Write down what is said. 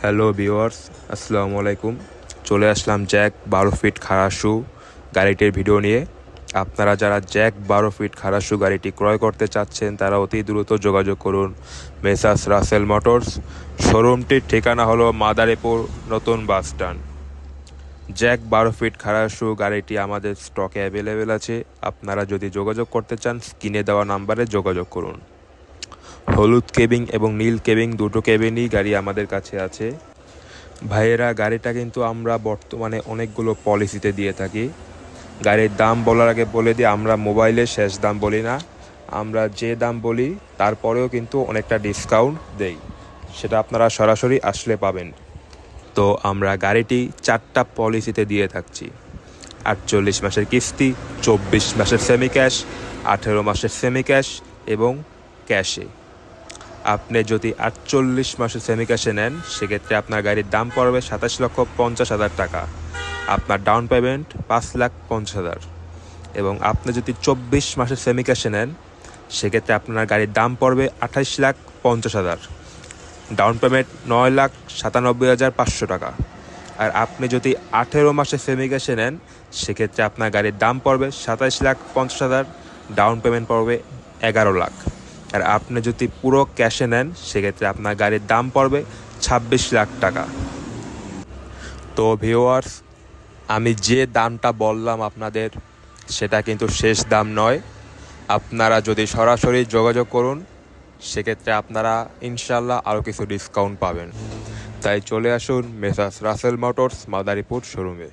Hello viewers, আসসালামু আলাইকুম। চলে আসলাম জ্যাক 12 ফিট খাড়া শু গাড়িটির ভিডিও নিয়ে। আপনারা যারা জ্যাক 12 ফিট খাড়া শু গাড়িটি ক্রয় করতে চাচ্ছেন তারা অতি দ্রুত যোগাযোগ করুন মেসার্স রাসেল মোটরস। শোরুমটির ঠিকানা হলো মাদারীপুর নতুন বাস স্ট্যান্ড। জ্যাক 12 ফিট খাড়া শু গাড়িটি আমাদের স্টকে অ্যাভেলেবেল আছে। আপনারা যদি যোগাযোগ করতে চান স্ক্রিনে দেওয়া নাম্বারে যোগাযোগ করুন। হলুদ কেবিং এবং নীল কেবিং দুটো কেবিনই গাড়ি আমাদের কাছে আছে। ভাইয়েরা, গাড়িটা কিন্তু আমরা বর্তমানে অনেকগুলো পলিসিতে দিয়ে থাকি। গাড়ির দাম বলার আগে বলে দিই, আমরা মোবাইলে শেষ দাম বলি না। আমরা যে দাম বলি তারপরেও কিন্তু অনেকটা ডিসকাউন্ট দেই, সেটা আপনারা সরাসরি আসলে পাবেন। তো আমরা গাড়িটি 4টা পলিসিতে দিয়ে থাকছি: 48 মাসের কিস্তি, 24 মাসের সেমি ক্যাশ, 18 মাসের সেমি ক্যাশ এবং ক্যাশে। আপনি যদি 48 মাসের সেমি ক্যাশে নেন সেক্ষেত্রে আপনার গাড়ির দাম পড়বে 27,50,000 টাকা। আপনার ডাউন পেমেন্ট 5,50,000। এবং আপনি যদি 24 মাসের সেমি ক্যাশে নেন সেক্ষেত্রে আপনার গাড়ির দাম পড়বে 28,50,000। ডাউন পেমেন্ট 9,97,500 টাকা। আর আপনি যদি 18 মাসের সেমি ক্যাশে নেন সেক্ষেত্রে আপনার গাড়ির দাম পড়বে 27,50,000, ডাউন পেমেন্ট পড়বে 11 লাখ। আর আপনি যদি পুরো ক্যাশে নেন সেক্ষেত্রে আপনার গাড়ির দাম পড়বে 26 লাখ টাকা। তো ভিউয়ার্স, আমি যে দামটা বললাম আপনাদের সেটা কিন্তু শেষ দাম নয়। আপনারা যদি সরাসরি যোগাযোগ করুন সেক্ষেত্রে আপনারা ইনশাল্লাহ আরও কিছু ডিসকাউন্ট পাবেন। তাই চলে আসুন মেসার্স রাসেল মোটরস মাদারীপুর শোরুমে।